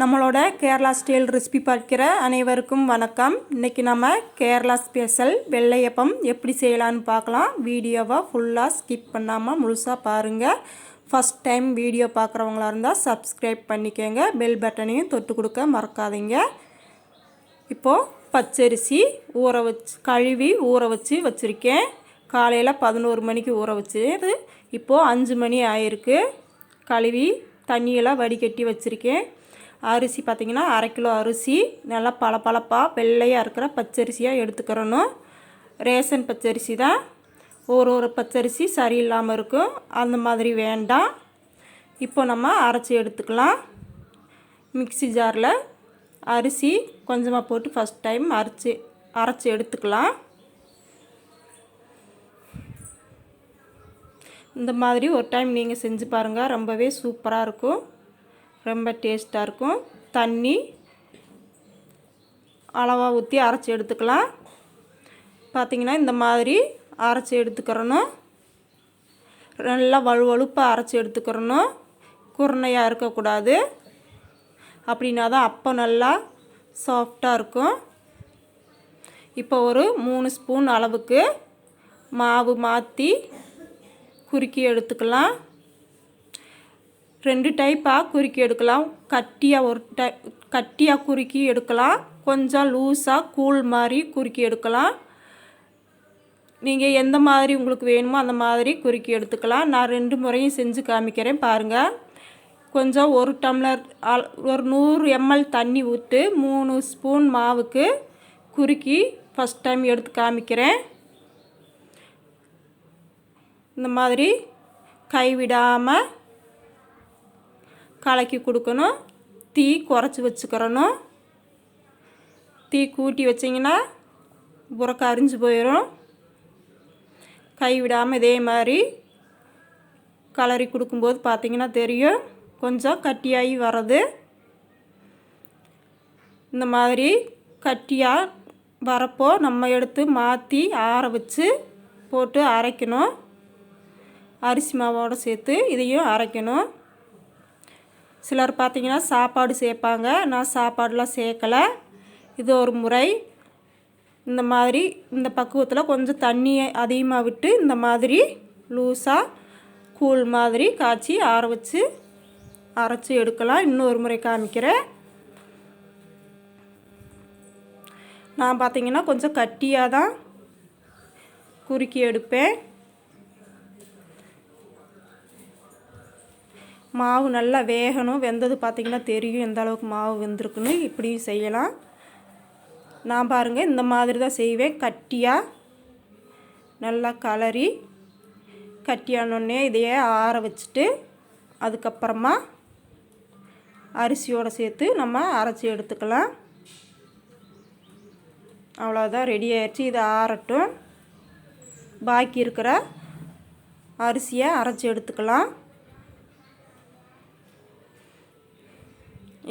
நம்மளோட Kerala style recipe பார்க்கிற அனைவருக்கும் வணக்கம். இன்றைக்கி நம்ம கேரளா ஸ்பெஷல் வெள்ளையப்பம் எப்படி செய்யலான்னு பார்க்கலாம். வீடியோவை ஃபுல்லாக ஸ்கிப் பண்ணாமல் முழுசாக பாருங்கள். ஃபஸ்ட் டைம் வீடியோ பார்க்குறவங்களா இருந்தால் சப்ஸ்கிரைப் பண்ணிக்கோங்க. பெல் பட்டனையும் தொட்டு கொடுக்க மறக்காதீங்க. இப்போது பச்சரிசி கழுவி ஊற வச்சுருக்கேன். காலையில் 11 மணிக்கு ஊற வச்சு இப்போது 5 மணி ஆயிருக்கு. கழுவி தண்ணியெல்லாம் வடிகட்டி வச்சுருக்கேன். அரிசி பார்த்திங்கன்னா 1/2 கிலோ அரிசி நல்லா பளபளப்பாக வெள்ளையாக இருக்கிற பச்சரிசியாக எடுத்துக்கிறணும். ரேஷன் பச்சரிசி தான். ஒரு பச்சரிசி சரியில்லாமல் இருக்கும், அந்த மாதிரி வேண்டாம். இப்போ நம்ம அரைச்சி எடுத்துக்கலாம். மிக்ஸி ஜாரில் அரிசி கொஞ்சமாக போட்டு ஃபஸ்ட் டைம் அரைச்சி எடுத்துக்கலாம். இந்த மாதிரி ஒரு டைம் நீங்கள் செஞ்சு பாருங்கள். ரொம்பவே சூப்பராக இருக்கும், ரொம்ப டேஸ்ட்டாக இருக்கும். தண்ணி அளவாக ஊற்றி அரைச்சி எடுத்துக்கலாம். பார்த்திங்கன்னா இந்த மாதிரி அரைச்சி எடுத்துக்கிறணும். நல்லா வழுவழுப்பாக அரைச்சி எடுத்துக்கிறணும். குருணையாக இருக்கக்கூடாது. அப்படின்னா தான் அப்போ நல்லா சாஃப்டாக இருக்கும். இப்போ ஒரு 3 ஸ்பூன் அளவுக்கு மாவு மாற்றி குறுக்கி எடுத்துக்கலாம். 2 டைப்பாக குறுக்கி எடுக்கலாம். கட்டியாக குறுக்கி எடுக்கலாம், கொஞ்சம் லூஸாக கூழ் மாதிரி குறுக்கி எடுக்கலாம். நீங்கள் எந்த மாதிரி உங்களுக்கு வேணுமோ அந்த மாதிரி குறுக்கி எடுத்துக்கலாம். நான் 2 முறையும் செஞ்சு காமிக்கிறேன் பாருங்கள். கொஞ்சம் 1 டம்ளர் ஒரு 100 ml தண்ணி ஊற்றி 3 ஸ்பூன் மாவுக்கு குறுக்கி ஃபஸ்ட் டைம் எடுத்து காமிக்கிறேன். இந்த மாதிரி கைவிடாமல் கலக்கி கொடுக்கணும். தீ குறைச்சி வச்சுக்கிறணும். தீ கூட்டி வச்சிங்கன்னா புறக்க அரிஞ்சு போயிடும். கைவிடாமல் இதே மாதிரி கலரி கொடுக்கும்போது பார்த்திங்கன்னா தெரியும், கொஞ்சம் கட்டியாகி வர்றது. இந்த மாதிரி கட்டியாக வரப்போ நம்ம எடுத்து மாற்றி ஆற வச்சு போட்டு அரைக்கணும். அரிசி மாவோடு சேர்த்து இதையும் அரைக்கணும். சிலர் பார்த்திங்கன்னா சாப்பாடு சேர்ப்பாங்க, நான் சாப்பாடெலாம் சேர்க்கலை. இது ஒரு முறை. இந்த மாதிரி இந்த பக்குவத்தில் கொஞ்சம் தண்ணியை அதிகமாக விட்டு இந்த மாதிரி லூஸாக கூழ் மாதிரி காய்ச்சி ஆற வச்சு அரைச்சி எடுக்கலாம். இன்னொரு முறை காமிக்கிறேன். நான் பார்த்திங்கன்னா கொஞ்சம் கட்டியாக தான் குறுக்கி எடுப்பேன். மாவு நல்லா வேகணும். வெந்தது பார்த்திங்கன்னா தெரியும் எந்த அளவுக்கு மாவு வெந்திருக்குன்னு. இப்படியும் செய்யலாம். நான் பாருங்கள் இந்த மாதிரி தான் செய்வேன். கட்டியாக நல்லா கலரி கட்டியானோடனே இதையே ஆற வச்சுட்டு அதுக்கப்புறமா அரிசியோடு சேர்த்து நம்ம அரைச்சி எடுத்துக்கலாம். அவ்வளோதான், ரெடி ஆயிடுச்சு. இதை ஆறட்டும். பாக்கி இருக்கிற அரிசியை அரைச்சி எடுத்துக்கலாம்.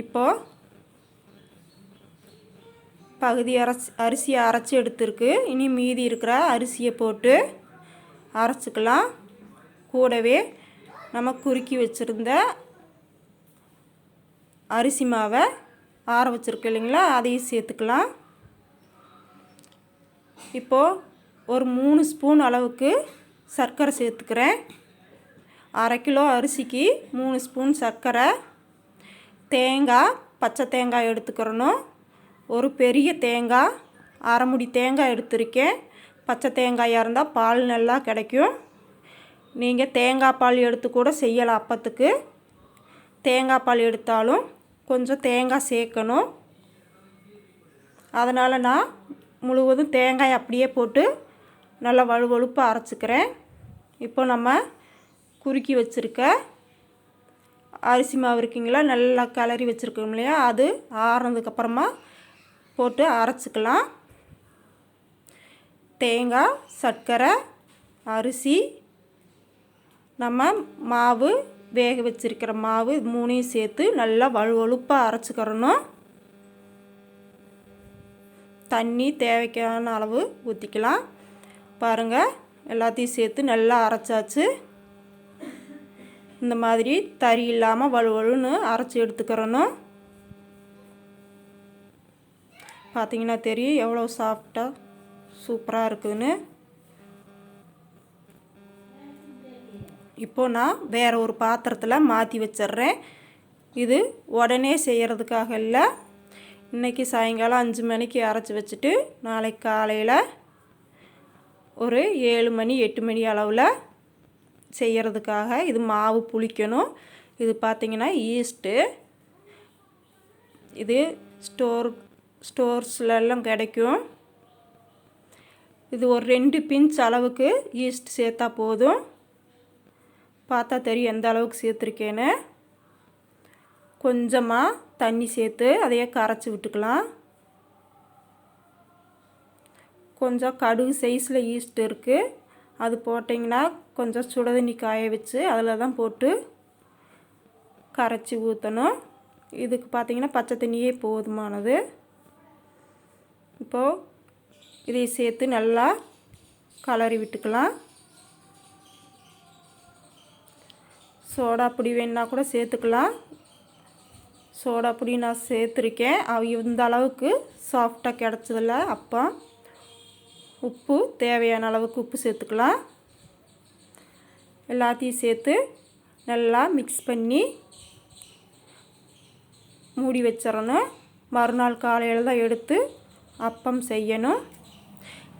இப்போது பகுதி அரிசியை அரைச்சி எடுத்துருக்கு. இனி மீதி இருக்கிற அரிசியை போட்டு அரைச்சிக்கலாம். கூடவே நம்ம குறுக்கி வச்சுருந்த அரிசி மாவை ஆற வச்சுருக்கு இல்லைங்களா, அதையும் சேர்த்துக்கலாம். இப்போது ஒரு 3 ஸ்பூன் அளவுக்கு சர்க்கரை சேர்த்துக்கிறேன். 1/2 கிலோ அரிசிக்கு 3 ஸ்பூன் சர்க்கரை. தேங்காய், பச்சை தேங்காய் எடுத்துக்கிறணும். ஒரு பெரிய தேங்காய், 1/2 முடி தேங்காய் எடுத்திருக்கேன். பச்சை தேங்காயாக இருந்தால் பால் நல்லா கிடைக்கும். நீங்கள் தேங்காய் பால் எடுத்து கூட செய்யலாம். அப்பத்துக்கு தேங்காய் பால் எடுத்தாலும் கொஞ்சம் தேங்காய் சேர்க்கணும். அதனால் நான் முழுவதும் தேங்காய் அப்படியே போட்டு நல்லா வழுவழுப்பாக அரைச்சிக்கிறேன். இப்போ நம்ம குறுக்கி வச்சுருக்க அரிசி மாவு இருக்குங்களா, நல்லா கலரி வச்சுருக்கோம் இல்லையா, அது ஆறுனதுக்கப்புறமா போட்டு அரைச்சிக்கலாம். தேங்காய், சர்க்கரை, அரிசி, நம்ம மாவு வேக வச்சுருக்கிற மாவு, இது 3ஐயும் சேர்த்து நல்லா வழுவழுப்பாக அரைச்சிக்கிறணும். தண்ணி தேவைக்கான அளவு ஊற்றிக்கலாம். பாருங்கள், எல்லாத்தையும் சேர்த்து நல்லா அரைச்சாச்சு. இந்த மாதிரி தரி இல்லாமல் வலுவலுன்னு அரைச்சி எடுத்துக்கிறணும். பார்த்தீங்கன்னா தெரியும் எவ்வளோ சாஃப்டாக சூப்பராக இருக்குதுன்னு. இப்போது நான் வேறு ஒரு பாத்திரத்தில் மாற்றி வச்சிட்றேன். இது உடனே செய்கிறதுக்காக இல்லை. இன்றைக்கி சாயங்காலம் 5 மணிக்கு அரைச்சி வச்சுட்டு நாளைக்கு காலையில் ஒரு 7 மணி 8 மணி அளவில் செய்கிறதுக்காக. இது மாவு புளிக்கணும். இது பார்த்திங்கன்னா ஈஸ்ட்டு. இது ஸ்டோர்ஸ்லாம் கிடைக்கும். இது ஒரு 2 பிஞ்ச் அளவுக்கு ஈஸ்ட் சேர்த்தா போதும். பார்த்தா தெரியும் எந்த அளவுக்கு சேர்த்துருக்கேன்னு. கொஞ்சமாக தண்ணி சேர்த்து அதையே கரைச்சி விட்டுக்கலாம். கொஞ்சம் கடுகு சைஸில் ஈஸ்ட் இருக்குது. அது போட்டிங்கன்னா கொஞ்சம் சுடுதண்ணி காய வச்சு அதில் தான் போட்டு கரைச்சி ஊற்றணும். இதுக்கு பார்த்திங்கன்னா பச்சை தண்ணியே போதுமானது. இப்போது இதை சேர்த்து நல்லா கலரி விட்டுக்கலாம். சோடா பொடி வேணுன்னா கூட சேர்த்துக்கலாம். சோடா பொடி நான் சேர்த்துருக்கேன். இந்த அளவுக்கு சாஃப்டாக கிடச்சதில்ல அப்பம். உப்பு தேவையான அளவுக்கு உப்பு சேர்த்துக்கலாம். எல்லாத்தையும் சேர்த்து நல்லா மிக்ஸ் பண்ணி மூடி வச்சிடணும். மறுநாள் காலையில் தான் எடுத்து அப்பம் செய்யணும்.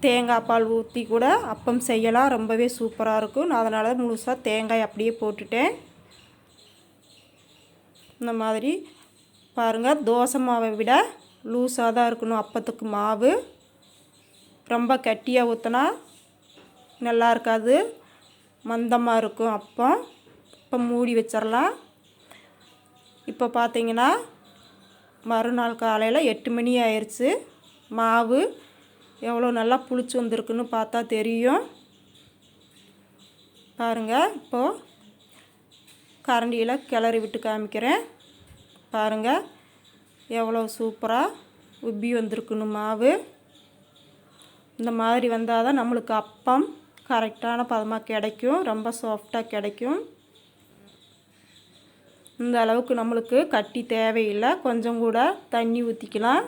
தேங்காய் பால் ஊற்றி கூட அப்பம் செய்யலாம். ரொம்பவே சூப்பராக இருக்கும். நான் அதனால் முழுசாக தேங்காய் அப்படியே போட்டுட்டேன். இந்த மாதிரி பாருங்கள், தோசை மாவை விட லூஸாக தான் இருக்கணும் அப்பத்துக்கு மாவு. ரொம்ப கட்டியாக ஊற்றினா நல்லா இருக்காது, மந்தமாக இருக்கும் அப்பம். இப்போ மூடி வச்சிடலாம். இப்போ பார்த்திங்கன்னா மறுநாள் காலையில் 8 மணி ஆயிடுச்சு. மாவு எவ்வளோ நல்லா புளிச்சு வந்திருக்குன்னு பார்த்தா தெரியும். பாருங்கள், இப்போது கரண்டியில் கிளறி விட்டு காமிக்கிறேன். பாருங்கள் எவ்வளோ சூப்பராக உப்பி வந்திருக்குன்னு மாவு. இந்த மாதிரி வந்தால் தான் நம்மளுக்கு அப்பம் கரெக்டான பதமாக கிடைக்கும். ரொம்ப சாஃப்டாக கிடைக்கும். இந்த அளவுக்கு நம்மளுக்கு கட்டி தேவையில்லை. கொஞ்சம் கூட தண்ணி ஊற்றிக்கலாம்.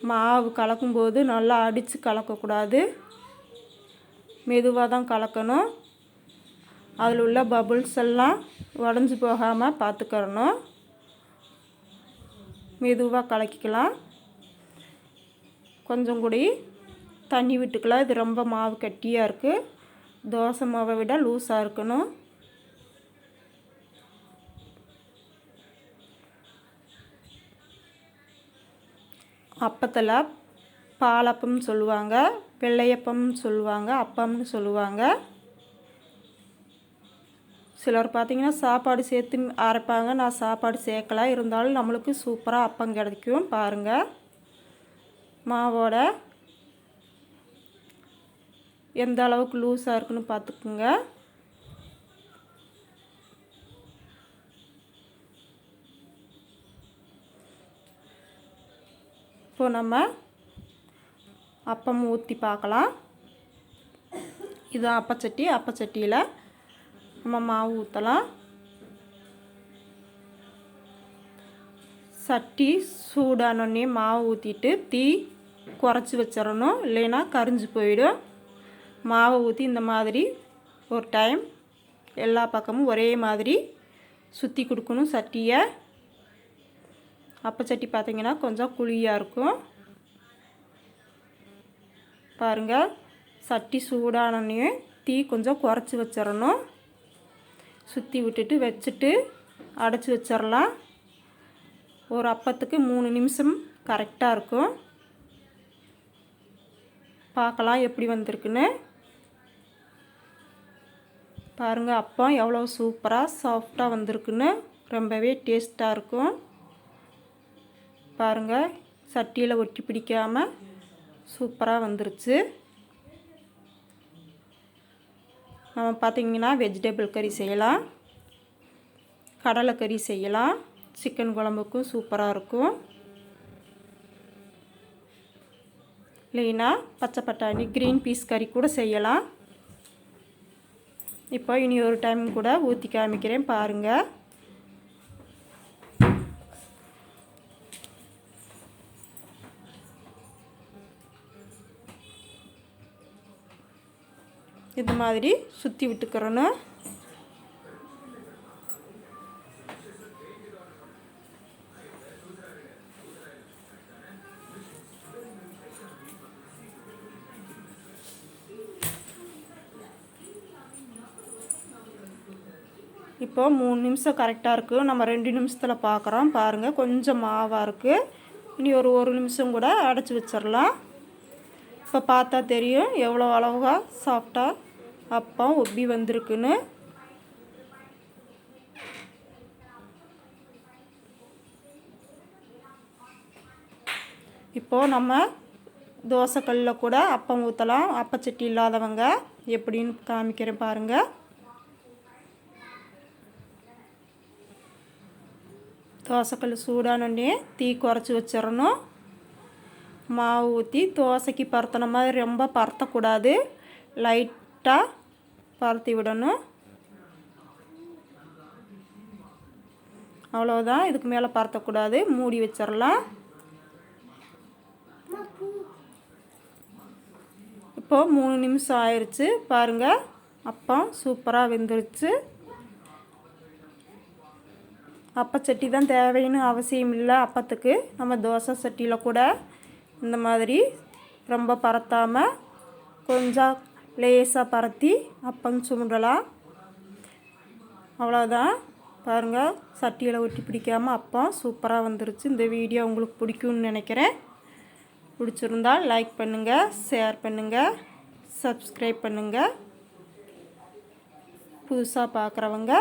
மாவு கலக்கும்போது நல்லா அடித்து கலக்கக்கூடாது, மெதுவாக தான் கலக்கணும். அதில் உள்ள பபுள்ஸ் எல்லாம் உடஞ்சி போகாமல் பார்த்துக்கிறணும். மெதுவாக கலக்கிக்கலாம். கொஞ்சம் கூட தண்ணி விட்டுக்கலாம். இது ரொம்ப மாவு கட்டியாக இருக்குது. தோசை மாவை விட லூஸாக இருக்கணும். அப்பத்தில் பாலப்பம்னு சொல்லுவாங்க, வெள்ளையப்பம்னு சொல்லுவாங்க, அப்பம்னு சொல்லுவாங்க. சிலர் பார்த்திங்கன்னா சாப்பாடு சேர்த்து அரைப்பாங்க. நான் சாப்பாடு சேர்க்கல. இருந்தாலும் நம்மளுக்கு சூப்பராக அப்பம் கிடைக்கும். பாருங்கள், மாவோட எந்த அளவுக்கு லூஸாக இருக்குன்னு பார்த்துக்குங்க. இப்போ நம்ம அப்பம் ஊற்றி பார்க்கலாம். இது அப்பச்சட்டி. அப்பச்சட்டியில் நம்ம மாவு ஊற்றலாம். சட்டி சூடானோடனே மாவு ஊற்றிட்டு தீ குறைச்சி வச்சிடணும், இல்லைன்னா கரிஞ்சு போயிடும். மாவை ஊற்றி இந்த மாதிரி ஒரு டைம் எல்லா பக்கமும் ஒரே மாதிரி சுற்றி கொடுக்கணும் சட்டியை. அப்பச்சட்டி பார்த்திங்கன்னா கொஞ்சம் குழியாக இருக்கும். பாருங்கள், சட்டி சூடானோடனே தீ கொஞ்சம் குறைச்சி வச்சிடணும். சுற்றி விட்டுட்டு வச்சுட்டு அடைச்சி வச்சிடலாம். ஒரு அப்பத்துக்கு 3 நிமிஷம் கரெக்டாக இருக்கும். பார்க்கலாம் எப்படி வந்திருக்குன்னு. பாருங்கள், அப்பம் எவ்வளோ சூப்பராக சாஃப்டாக வந்திருக்குன்னு. ரொம்பவே டேஸ்ட்டாக இருக்கும். பாருங்கள், சட்டியில் ஒட்டி பிடிக்காமல் சூப்பராக வந்துருச்சு. நம்ம பார்த்திங்கன்னா வெஜிடபிள் கறி செய்யலாம், கடலைக்கறி செய்யலாம், சிக்கன் குழம்புக்கும் சூப்பராக இருக்கும். இல்லைன்னா பச்சை பட்டாணி க்ரீன் பீஸ் கறி கூட செய்யலாம். இப்போ இனி ஒரு டைம் கூட ஊற்றி காமிக்கிறேன். பாருங்கள், இது மாதிரி சுற்றி விட்டுக்கிறணும். இப்போ 3 நிமிஷம் கரெக்டாக இருக்குது. நம்ம 2 நிமிஷத்தில் பார்க்குறோம். பாருங்கள், கொஞ்சம் மாவாக இருக்குது. இனி ஒரு 1 நிமிஷம் கூட அடைச்சி வச்சிடலாம். இப்போ பார்த்தா தெரியும் எவ்வளோ அளவாக சாஃப்டாக அப்பம் உப்பி வந்திருக்குன்னு. இப்போது நம்ம தோசைக்கல்லில் கூட அப்பம் ஊற்றலாம். அப்பச்சட்டி இல்லாதவங்க எப்படின்னு காமிக்கிறேன் பாருங்கள். தோசைக்கல் சூடானோடனே தீ குறைச்சி வச்சிடணும். மாவு ஊற்றி தோசைக்கு பரத்தின மாதிரி ரொம்ப பரத்தக்கூடாது, லைட்டாக பரத்தி விடணும். அவ்வளோதான், இதுக்கு மேலே பரத்தக்கூடாது. மூடி வச்சிடலாம். இப்போது 3 நிமிஷம் ஆயிடுச்சு. பாருங்கள், அப்பம் சூப்பராக வெந்துருச்சு. அப்பச்சட்டி தான் தேவைன்னு அவசியம் இல்லை. அப்பத்துக்கு நம்ம தோசை சட்டியில் கூட இந்த மாதிரி ரொம்ப பரத்தாமல் கொஞ்சம் லேசாக பரத்தி அப்பம் சுண்டலாம். அவ்வளோதான். பாருங்கள், சட்டியில் ஒட்டி பிடிக்காமல் அப்பம் சூப்பராக வந்துருச்சு. இந்த வீடியோ உங்களுக்கு பிடிக்கும்னு நினைக்கிறேன். பிடிச்சிருந்தால் லைக் பண்ணுங்கள், ஷேர் பண்ணுங்கள், சப்ஸ்கிரைப் பண்ணுங்கள். புதுசாக பார்க்குறவங்க